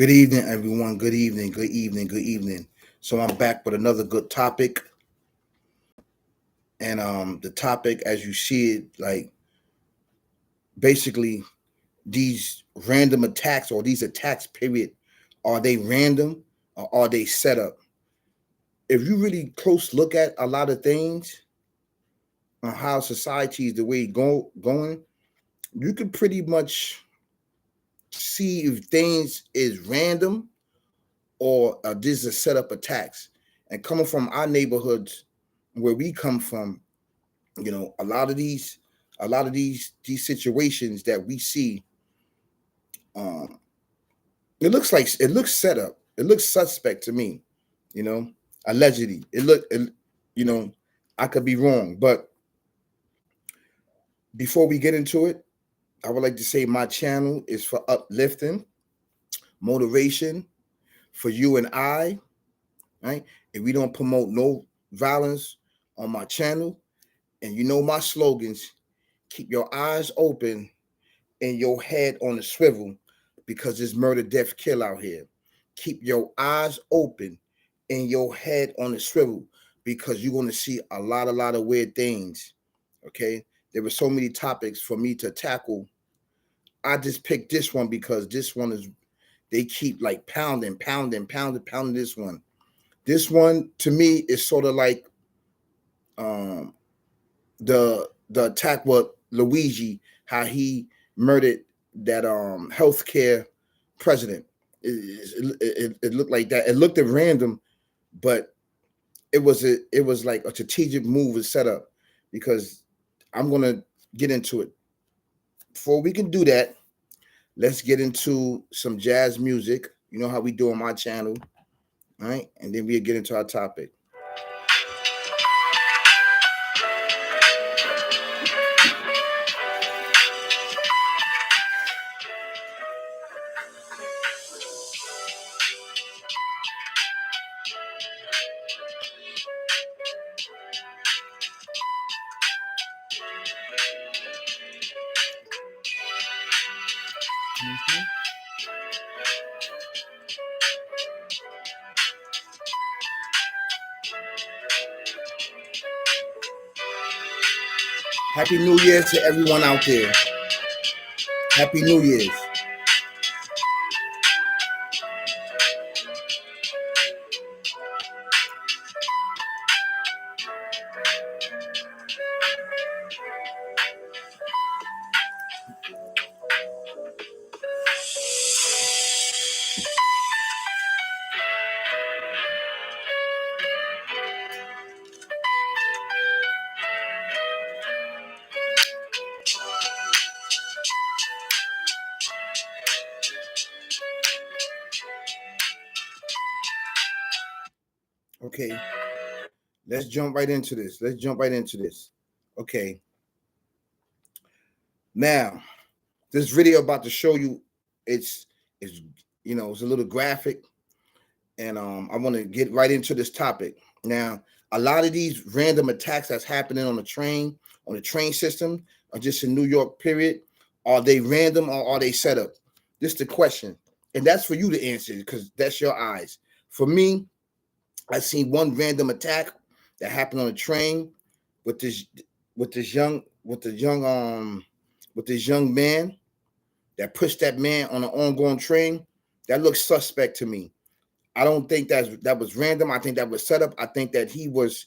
Good evening, everyone. Good evening. Good evening. Good evening. So I'm back with another good topic, and the topic, as you see it, like basically these random attacks or these attacks. Period. Are they random or are they set up? If you really close look at a lot of things on how society is the way going, you can pretty much see if things is random or this is a set up attacks. And coming from our neighborhoods where we come from, a lot of these situations that we see, um, it looks set up. It looks suspect to me, you know. Allegedly, you know, I could be wrong, but before we get into it, I would like to say my channel is for uplifting, motivation for you and I, right? And we don't promote no violence on my channel. And you know my slogans: keep your eyes open and your head on the swivel, because there's murder, death, kill out here. Keep your eyes open and your head on the swivel, because you're going to see a lot of weird things. Okay. There were so many topics for me to tackle. I just picked this one because this one is, they keep like pounding this one. This one to me is sort of like um the attack with Luigi, how he murdered that healthcare president. It looked like that. It looked at random, but it was like a strategic move was set up, because I'm gonna get into it. Before we can do that, let's get into some jazz music. You know how we do on my channel, all right? And then we'll get into our topic. Mhm. Happy New Year to everyone out there. Happy New Year's. Okay, let's jump right into this. Okay, now this video about to show you, it's it's it's a little graphic, and I want to get right into this topic. Now, a lot of these random attacks that's happening on the train system, or just in New York, period, are they random or are they set up? This is the question, and that's for you to answer, because that's your eyes. For me, I seen one random attack that happened on a train with this with this young with the young with this young man that pushed that man on an ongoing train. That looks suspect to me. I don't think that was random. I think that was set up. I think that he was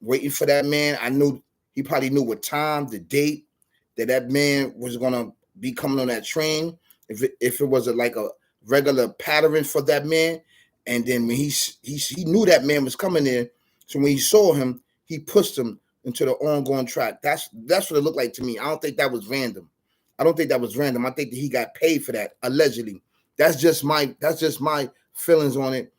waiting for that man. I knew he probably knew what time, the date that man was gonna be coming on that train. If it was like a regular pattern for that man, and then when he knew that man was coming in, so when he saw him, he pushed him into the ongoing track. That's what it looked like to me. I don't think that was random. I don't think that was random. I think that he got paid for that, allegedly. That's just my feelings on it,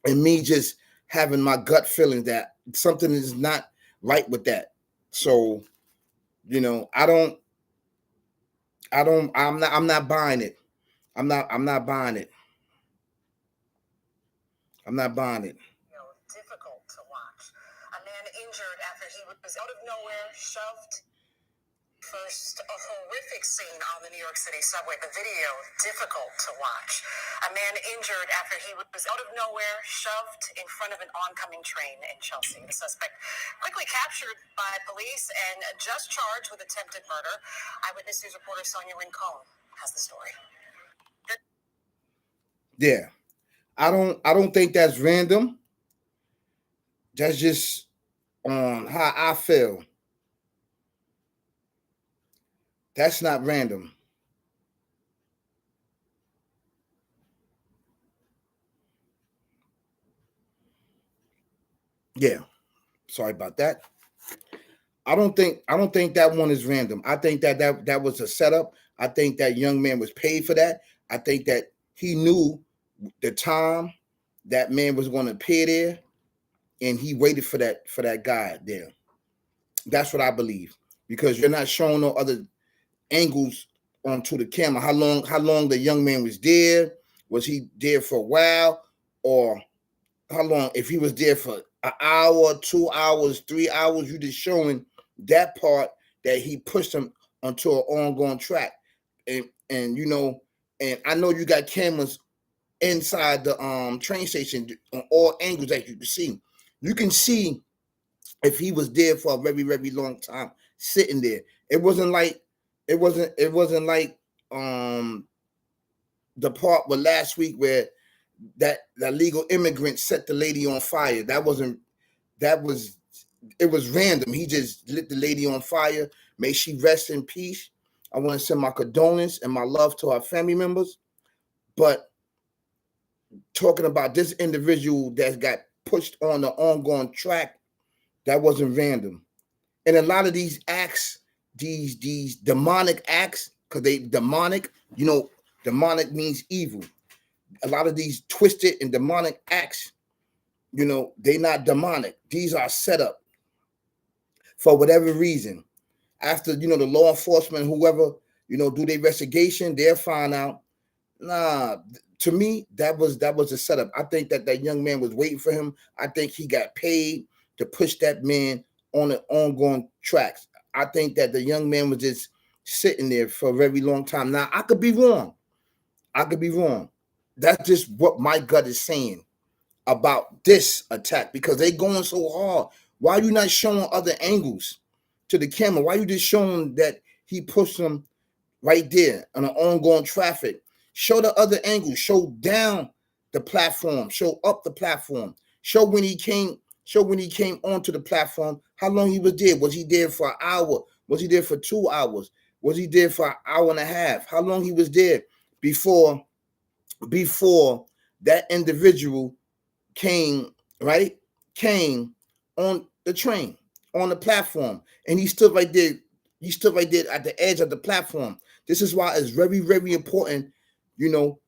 and me just having my gut feeling that something is not right with that. So, I'm not buying it. I'm not buying it. I'm not buying it. Difficult to watch. A man injured after he was out of nowhere shoved First, a horrific scene on the New York City subway. The video difficult to watch. A man injured after he was out of nowhere shoved in front of an oncoming train in Chelsea. The suspect quickly captured by police and just charged with attempted murder. Eyewitness News reporter Sonia Rincon has the story. Yeah, I don't think that's random. That's just on how I feel. That's not random. Yeah, sorry about that. I don't think that one is random. I think that was a setup. I think that young man was paid for that. I think that he knew the time that man was going to appear there, and he waited for that guy there. That's what I believe, because you're not showing no other angles onto the camera. How long the young man was there? Was he there for a while, or how long? If he was there for an hour, 2 hours, 3 hours, you just showing that part that he pushed him onto an ongoing track. And you know, and I know you got cameras inside the train station on all angles that you can see. You can see if he was there for a very, very long time sitting there. It wasn't like the part with last week where that legal immigrant set the lady on fire. It was random. He just lit the lady on fire. May she rest in peace. I want to send my condolence and my love to our family members. But talking about this individual that got pushed on the ongoing track, that wasn't random. And a lot of these acts, these demonic acts, because they demonic, demonic means evil. A lot of these twisted and demonic acts, they're not demonic. These are set up for whatever reason. After, the law enforcement, whoever, do the investigation, they'll find out. Nah, to me, that was a setup. I think that young man was waiting for him. I think he got paid to push that man on the ongoing tracks. I think that the young man was just sitting there for a very long time. Now, I could be wrong. That's just what my gut is saying about this attack, because they going so hard. Why are you not showing other angles to the camera? Why are you just showing that he pushed him right there on an ongoing traffic? Show the other angle. Show down the platform. Show up the platform. Show when he came onto the platform, how long he was there. Was he there for an hour? Was he there for 2 hours? Was he there for an hour and a half? How long he was there before that individual came on the train, on the platform, and he stood right there. He stood right there at the edge of the platform. This is why it's very, very important. Don't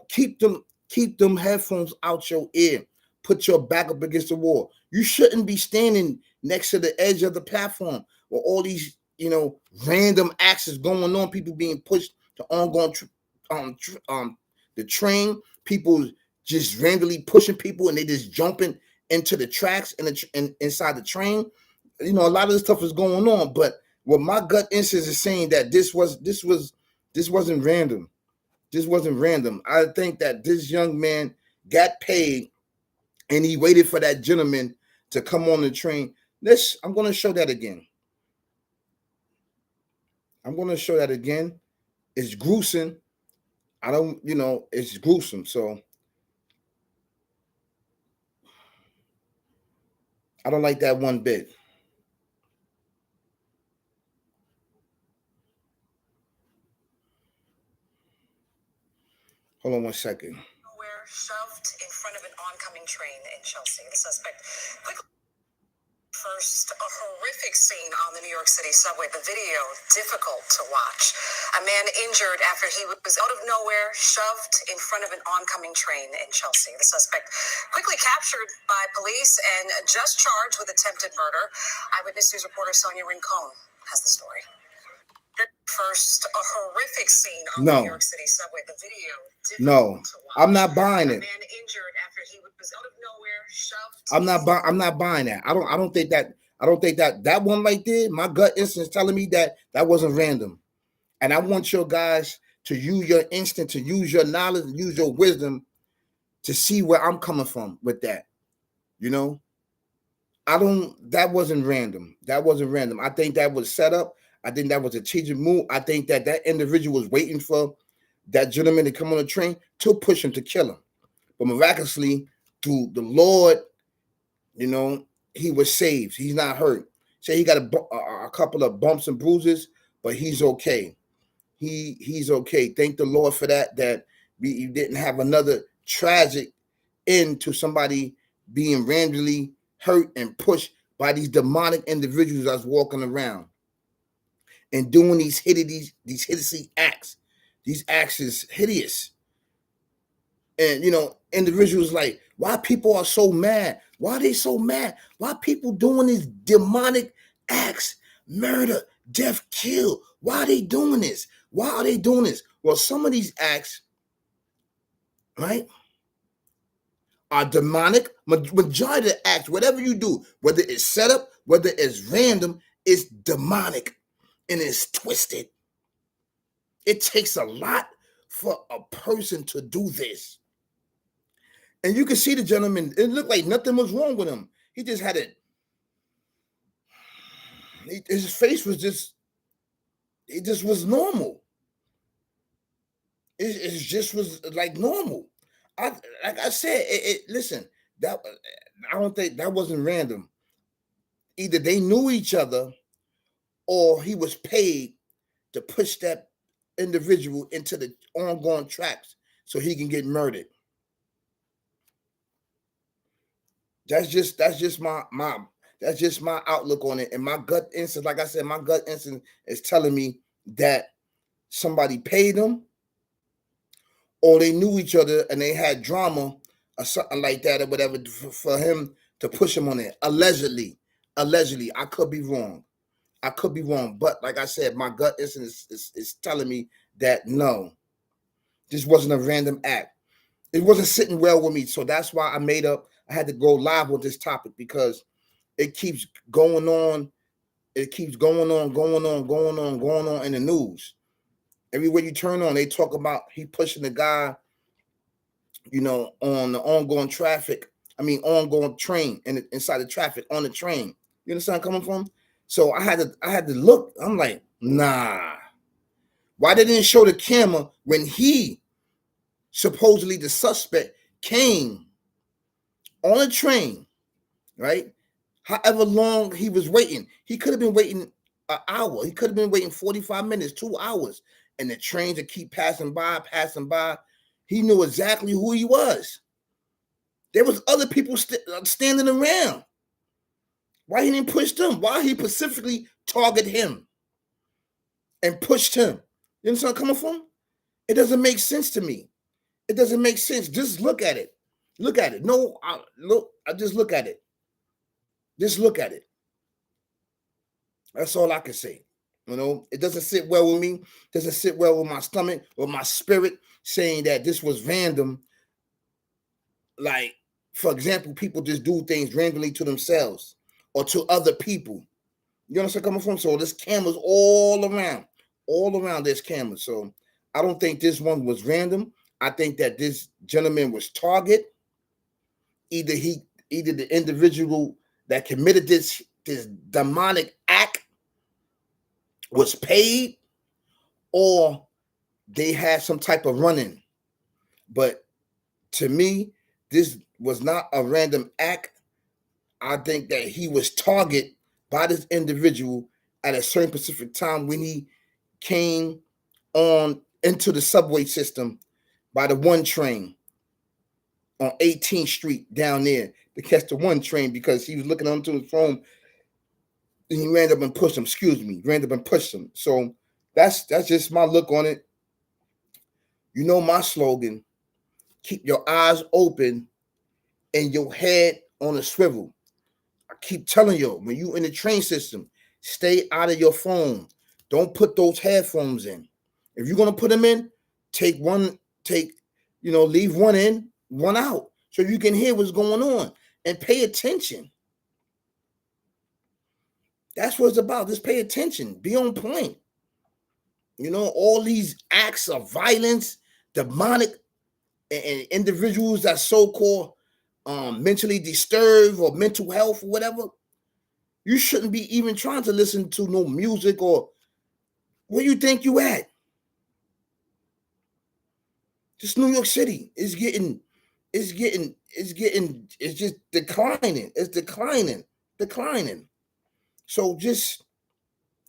keep them headphones out your ear. Put your back up against the wall. You shouldn't be standing next to the edge of the platform where all these, random acts is going on. People being pushed to ongoing the train. People just randomly pushing people, and they just jumping into the tracks and inside the train. A lot of this stuff is going on. But what my gut instinct is saying that this wasn't random. This wasn't random. I think that this young man got paid, and he waited for that gentleman to come on the train. I'm going to show that again. It's gruesome. It's gruesome. So I don't like that one bit. Hold on one second. Shoved in front of an oncoming train in Chelsea. The suspect quickly. First, a horrific scene on the New York City subway. The video difficult to watch. A man injured after he was out of nowhere shoved in front of an oncoming train in Chelsea. The suspect quickly captured by police and just charged with attempted murder. Eyewitness News reporter Sonia Rincon has the story. First, a horrific scene on the New York City subway. The video difficult to watch. I'm not buying it. A man injured after he was out of nowhere shoved. I'm not buying that. I don't think that. I don't think that one right there, my gut instinct is telling me that wasn't random. And I want your guys to use your instinct, to use your knowledge, and use your wisdom to see where I'm coming from with that. You know, that wasn't random. That wasn't random. I think that was set up. I think that was a strategic move. I think that individual was waiting for that gentleman to come on the train to push him to kill him. But miraculously, through the Lord, you know, he was saved. He's not hurt. So he got a couple of bumps and bruises, but he's okay. He's okay. Thank the Lord for that. That we didn't have another tragic end to somebody being randomly hurt and pushed by these demonic individuals that's walking around and doing these hideous acts. These acts is hideous. And individuals like, why people are so mad? Why are they so mad? Why people doing these demonic acts? Murder, death, kill. Why are they doing this? Why are they doing this? Well, some of these acts, right, are demonic. Majority of the acts, whatever you do, whether it's set up, whether it's random, it's demonic and it's twisted. It takes a lot for a person to do this. And you can see the gentleman, it looked like nothing was wrong with him. He just had it. His face was it just was normal. It just was like normal. Like I said, listen, that I don't think that wasn't random. Either they knew each other or he was paid to push that individual into the ongoing tracks so he can get murdered. That's just my that's just my outlook on it. And my gut instinct, like I said, my gut instinct is telling me that somebody paid them or they knew each other and they had drama or something like that or whatever for him to push him on it. Allegedly. I could be wrong. But like I said, my gut instinct is telling me that no, this wasn't a random act. It wasn't sitting well with me. So that's why I had to go live with this topic because it keeps going on. It keeps going on in the news. Everywhere you turn on, they talk about he pushing the guy, on the ongoing train and inside the traffic on the train. You understand where I'm coming from? So I had to look. I'm like, nah. Why they didn't show the camera when he supposedly the suspect came on a train, right? However long he was waiting, he could have been waiting an hour. He could have been waiting 45 minutes, 2 hours, and the trains would keep passing by. He knew exactly who he was. There was other people standing around. Why he didn't push them? Why he specifically targeted him and pushed him? You understand where I'm coming from? It doesn't make sense to me. It doesn't make sense. Just look at it. Look at it. No, I just look at it. Just look at it. That's all I can say. It doesn't sit well with me. It doesn't sit well with my stomach or my spirit saying that this was random. Like, for example, people just do things randomly to themselves or to other people. You understand where I'm coming from? So there's cameras all around there's cameras. So I don't think this one was random. I think that this gentleman was target. Either the individual that committed this demonic act was paid, or they had some type of run-in. But to me, this was not a random act. I think that he was targeted by this individual at a certain specific time when he came on into the subway system by the one train on 18th Street down there to catch the one train because he was looking onto his phone and he ran up and pushed him. So that's just my look on it. My slogan, keep your eyes open and your head on a swivel. I keep telling you, when you in the train system, stay out of your phone. Don't put those headphones in. If you're going to put them in, leave one in, one out, so you can hear what's going on and pay attention. That's what it's about. Just pay attention. Be on point. You know, all these acts of violence, demonic, and individuals that so-called mentally disturbed or mental health or whatever, you shouldn't be even trying to listen to no music. Or where you think you at? Just New York City is it's just declining. It's declining. So just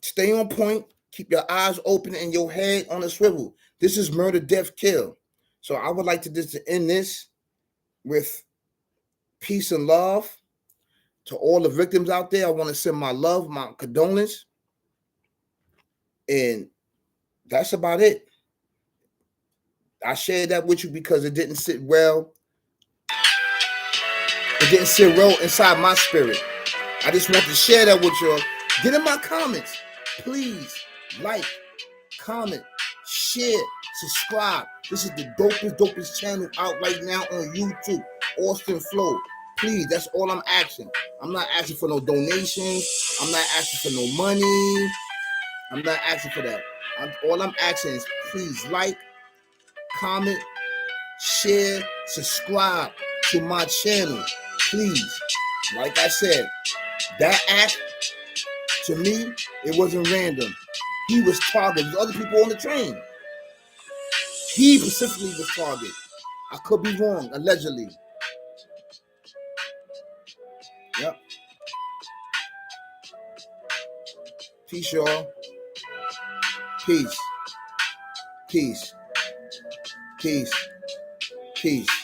stay on point. Keep your eyes open and your head on a swivel. This is murder, death, kill. So I would like to just end this with peace and love to all the victims out there. I want to send my love, my condolence, and that's about it. I shared that with you because it didn't sit well. It didn't sit well inside my spirit. I just want to share that with y'all. Get in my comments. Please like, comment, share, subscribe. This is the dopest channel out right now on YouTube. Austin Flow. Please, that's all I'm asking. I'm not asking for no donations. I'm not asking for no money. I'm not asking for that. All I'm asking is please like, comment, share, subscribe to my channel. Please. Like I said, that act, to me, it wasn't random. He was targeted. There's other people on the train. He specifically was targeted. I could be wrong, allegedly. Yep. Peace, y'all. Peace. Peace. Peace. Peace.